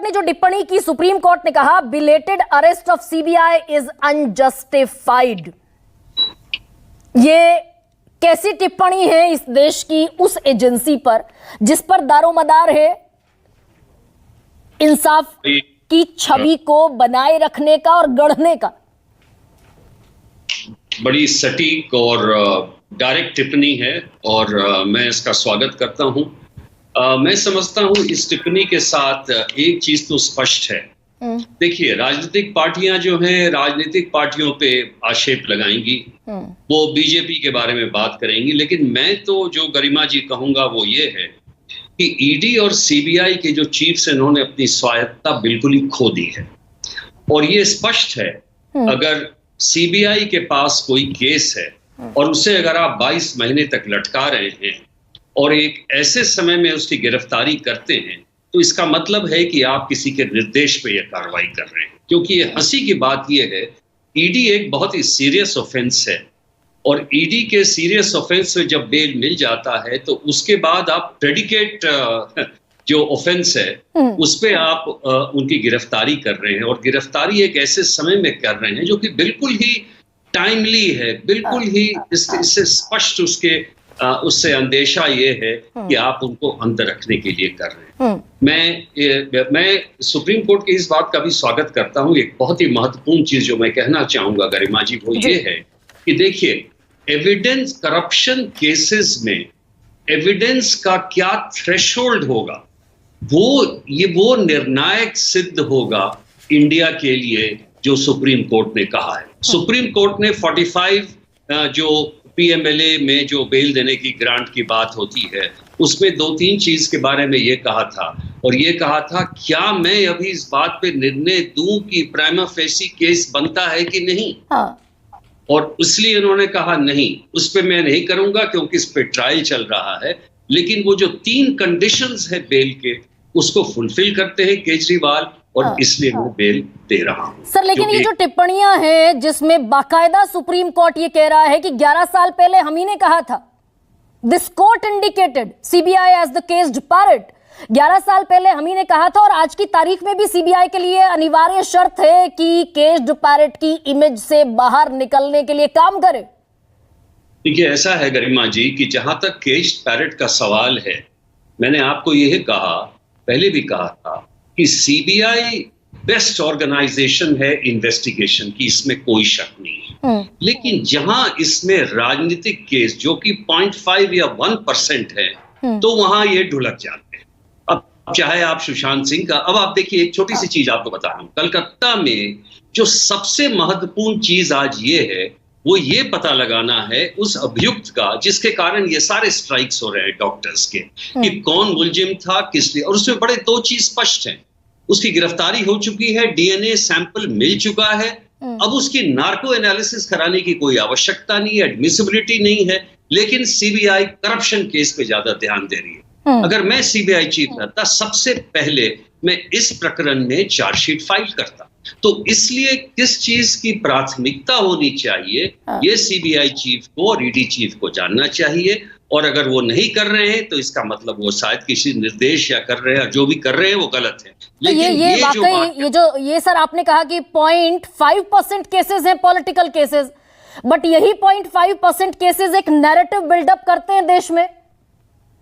ने जो टिप्पणी की, सुप्रीम कोर्ट ने कहा belated arrest of CBI is unjustified. ये कैसी टिप्पणी है इस देश की उस एजेंसी पर जिस पर दारोमदार है इंसाफ की छवि को बनाए रखने का और गढ़ने का? बड़ी सटीक और डायरेक्ट टिप्पणी है और मैं इसका स्वागत करता हूं। मैं समझता हूं इस टिप्पणी के साथ एक चीज तो स्पष्ट है। देखिए, राजनीतिक पार्टियां जो हैं राजनीतिक पार्टियों पे आक्षेप लगाएंगी, वो बीजेपी के बारे में बात करेंगी, लेकिन मैं तो जो गरिमा जी कहूंगा वो ये है कि ईडी और सीबीआई के जो चीफ्स इन्होंने अपनी स्वायत्तता बिल्कुल ही खो दी है। और ये स्पष्ट है, अगर सीबीआई के पास कोई केस है और उसे अगर आप 22 महीने तक लटका रहे हैं और एक ऐसे समय में उसकी गिरफ्तारी करते हैं, तो इसका मतलब है कि आप किसी के निर्देश पे यह कार्रवाई कर रहे हैं। क्योंकि ये हंसी की बात यह है, ईडी एक बहुत ही सीरियस ऑफेंस है और ईडी के सीरियस ऑफेंस में जब बेल मिल जाता है तो उसके बाद आप प्रेडिकेट जो ऑफेंस है उस पे आप उनकी गिरफ्तारी कर रहे हैं और गिरफ्तारी एक ऐसे समय में कर रहे हैं जो कि बिल्कुल ही टाइमली है, बिल्कुल ही इससे स्पष्ट उससे अंदेशा ये है कि आप उनको अंदर रखने के लिए कर रहे हैं। मैं सुप्रीम कोर्ट की इस बात का भी स्वागत करता हूं। एक बहुत ही महत्वपूर्ण चीज जो मैं कहना चाहूंगा गरिमा जी, वो ये है कि देखिए, एविडेंस करप्शन केसेस में एविडेंस का क्या थ्रेशोल्ड होगा, वो निर्णायक सिद्ध होगा इंडिया के लिए, जो सुप्रीम कोर्ट ने कहा है। सुप्रीम कोर्ट ने 45 जो पीएमएलए में जो बेल देने की ग्रांट की बात होती है, उसमें 2-3 चीज के बारे में ये कहा था, और ये कहा था क्या मैं अभी इस बात पे निर्णय दूं कि प्राइमा फेसी केस बनता है कि नहीं। और इसलिए इन्होंने कहा नहीं, उस पे मैं नहीं करूंगा क्योंकि इस पे ट्रायल चल रहा है। लेकिन वो जो 3 कंडीशंस है बेल के, उसको फुलफिल करते हैं केजरीवाल, और इसलिए मैं बेल दे रहा हूं। सर, लेकिन ये जो टिप्पणियां हैं जिसमें बाकायदा सुप्रीम कोर्ट ये कह रहा है कि 11 साल पहले हम ही ने कहा था, this court indicated CBI as the caged parrot. 11 साल पहले हम ही ने कहा था और आज की तारीख में भी सीबीआई के लिए अनिवार्य शर्त है कि केस्ड पैरेट की इमेज से बाहर निकलने के लिए काम करे। देखिए, ऐसा है गरिमा जी कि जहां तक केस्ड पैरेट का सवाल है, मैंने आपको यह कहा, पहले भी कहा था कि सीबीआई बेस्ट ऑर्गेनाइजेशन है इन्वेस्टिगेशन की, इसमें कोई शक नहीं है। लेकिन जहां इसमें राजनीतिक केस जो कि 0.5 या 1% है, तो वहां ये ढुलक जाते हैं। अब चाहे आप सुशांत सिंह का, अब आप देखिए, एक छोटी सी चीज आपको बता रहा हूं। कलकत्ता में जो सबसे महत्वपूर्ण चीज आज ये है, वो ये पता लगाना है उस अभियुक्त का जिसके कारण ये सारे स्ट्राइक्स हो रहे हैं डॉक्टर्स के, कि कौन मुलजिम था, किस लिए। और उसमें बड़े 2 चीज स्पष्ट हैं। उसकी गिरफ्तारी हो चुकी है, डीएनए सैंपल मिल चुका है, अब उसकी नार्को एनालिसिस कराने की कोई आवश्यकता नहीं है, एडमिसिबिलिटी नहीं है। लेकिन सीबीआई करप्शन केस पे ज्यादा ध्यान दे रही है। अगर मैं सीबीआई चीफ रहता, सबसे पहले मैं इस प्रकरण में चार्जशीट फाइल करता। तो इसलिए किस चीज की प्राथमिकता होनी चाहिए, ये सीबीआई चीफ को और ईडी चीफ को जानना चाहिए। और अगर वो नहीं कर रहे हैं तो इसका मतलब वो शायद किसी निर्देश या कर रहे हैं, जो भी कर रहे हैं वो गलत है। लेकिन ये सर आपने कहा कि 0.5% केसेस हैं पॉलिटिकल केसेस, बट यही 0.5% केसेस एक नैरेटिव बिल्डअप करते हैं देश में।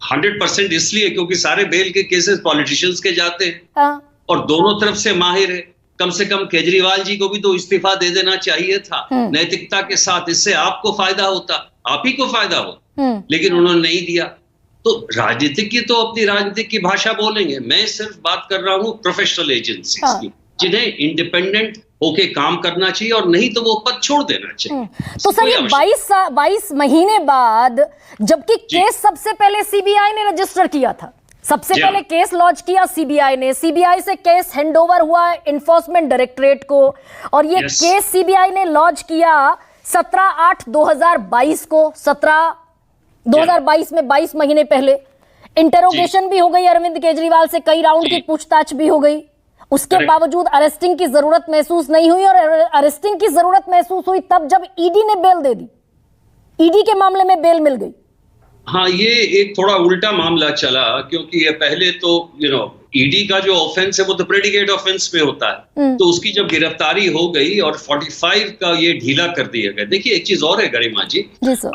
100% इसलिए क्योंकि सारे बेल के केसेस पॉलिटिशियंस के जाते हैं और दोनों तरफ से माहिर है। कम से कम केजरीवाल जी को भी तो इस्तीफा दे देना चाहिए था नैतिकता के साथ, इससे आपको फायदा होता, आप ही को फायदा होता, लेकिन उन्होंने नहीं दिया। तो राजनीतिक की तो अपनी राजनीतिक की भाषा बोलेंगे। मैं सिर्फ बात कर रहा हूं प्रोफेशनल एजेंसीज की, जिन्हें इंडिपेंडेंट होके काम करना चाहिए, और नहीं तो वो पद छोड़ देना चाहिए। तो सर, ये 22 महीने बाद, जबकि केस सबसे पहले सीबीआई ने रजिस्टर किया था, सबसे पहले केस लॉन्च किया सीबीआई ने, सीबीआई से केस हैंडओवर हुआ एनफोर्समेंट डायरेक्टरेट को, और ये केस सीबीआई ने लॉन्च किया 17/8/2022 को। 2022 में 22 महीने पहले इंटरोगेशन भी हो गई अरविंद केजरीवाल से, कई राउंड की पूछताछ भी हो गई। उसके बावजूद अरेस्टिंग की जरूरत महसूस नहीं हुई, और अरेस्टिंग की जरूरत महसूस हुई तब जब ईडी ने बेल दे दी, ईडी के मामले में बेल मिल गई। हाँ, ये एक थोड़ा उल्टा मामला चला, क्योंकि ये पहले तो ईडी का जो ऑफेंस है वो तो प्रेडिकेट ऑफेंस में होता है, तो उसकी जब गिरफ्तारी हो गई और 45 का ये ढीला कर दिया गया। देखिए एक चीज और है गरिमा जी,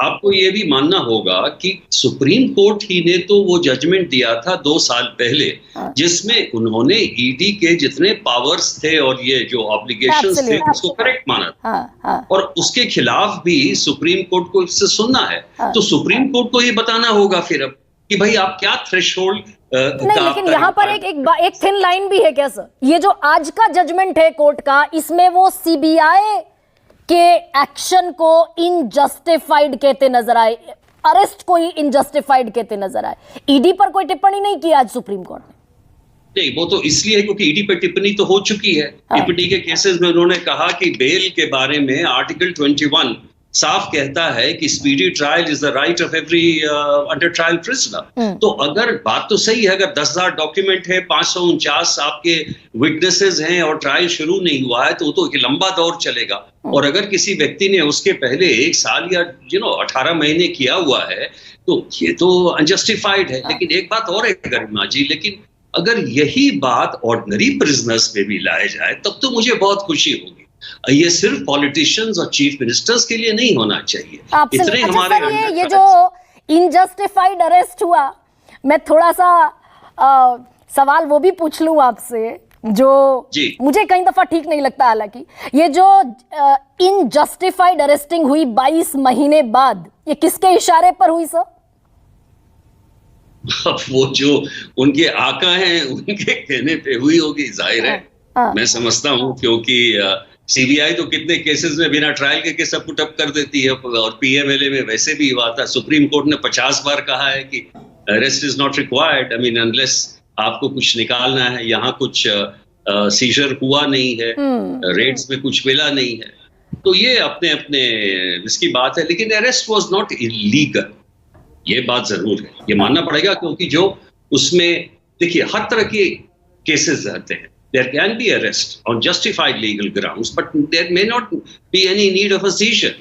आपको ये भी मानना होगा कि सुप्रीम कोर्ट ही ने तो वो जजमेंट दिया था 2 साल पहले, जिसमें उन्होंने ईडी के जितने पावर्स थे और ये जो ऑब्लिगेशंस थे उसको करेक्ट माना था, और उसके खिलाफ भी सुप्रीम कोर्ट को इससे सुनना है। तो सुप्रीम कोर्ट को ये बताना होगा फिर अब कि भाई आप क्या थ्रेशोल्ड नहीं, लेकिन यहाँ पर एक थिन लाइन भी है क्या सर? ये जो आज का जजमेंट है कोर्ट का, इसमें वो सीबीआई के एक्शन को इनजस्टिफाइड कहते नजर आए, अरेस्ट को ही इनजस्टिफाइड कहते नजर आए। ईडी पर कोई टिप्पणी नहीं की आज सुप्रीम कोर्ट ने। नहीं, वो तो इसलिए है क्योंकि ईडी पर टिप्पणी तो हो चुकी है। ईडी के केसेस में उन्होंने कहा कि बेल के बारे में आर्टिकल 21 साफ कहता है कि speedy trial is the right of every under trial prisoner. तो अगर बात तो सही है, अगर 10,000 डॉक्यूमेंट है, 549 आपके विटनेसेस हैं और ट्रायल शुरू नहीं हुआ है, तो वो तो एक लंबा दौर चलेगा। और अगर किसी व्यक्ति ने उसके पहले 1 साल या 18 महीने किया हुआ है, तो ये तो अनजस्टिफाइड है। लेकिन एक बात और है गरिमा जी, लेकिन अगर यही बात ऑर्डिनरी प्रिजनर्स पे भी लाया जाए तब तो मुझे बहुत खुशी होगी। ये सिर्फ पॉलिटिशियंस और चीफ मिनिस्टर्स के लिए नहीं होना चाहिए। इतने हमारे ये जो इनजस्टिफाइड अरेस्ट हुआ, मैं थोड़ा सा सवाल वो भी पूछ लूं आपसे जो मुझे कई दफा ठीक नहीं लगता। हालांकि ये जो इनजस्टिफाइड अरेस्टिंग हुई 22 महीने बाद, ये किसके इशारे पर हुई सर? वो जो उनके आका हैं उनके कहने पे हुई होगी, जाहिर है। मैं समझता हूं क्योंकि सीबीआई तो कितने केसेस में बिना ट्रायल के केस पुट अप कर देती है, और पीएमएलए में वैसे भी हुआ था। सुप्रीम कोर्ट ने 50 बार कहा है कि arrest is not required, I mean unless आपको कुछ निकालना है। यहाँ कुछ सीजर हुआ नहीं है, रेड्स में कुछ मिला नहीं है, तो ये अपने अपने इसकी बात है। लेकिन अरेस्ट वाज नॉट इलीगल, ये बात जरूर है, ये मानना पड़ेगा। क्योंकि जो उसमें देखिए हर तरह के केसेस रहते हैं। There can be arrest on justified legal grounds, but there may not be any need of a seizure.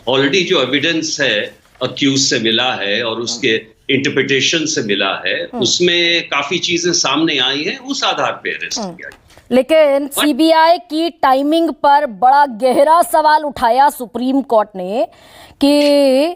Already जो evidence है accused से मिला है और उसके interpretation से मिला है, उसमें काफी चीजें सामने आई हैं, उस आधार पे अरेस्ट किया। लेकिन सीबीआई की टाइमिंग पर बड़ा गहरा सवाल उठाया सुप्रीम कोर्ट ने कि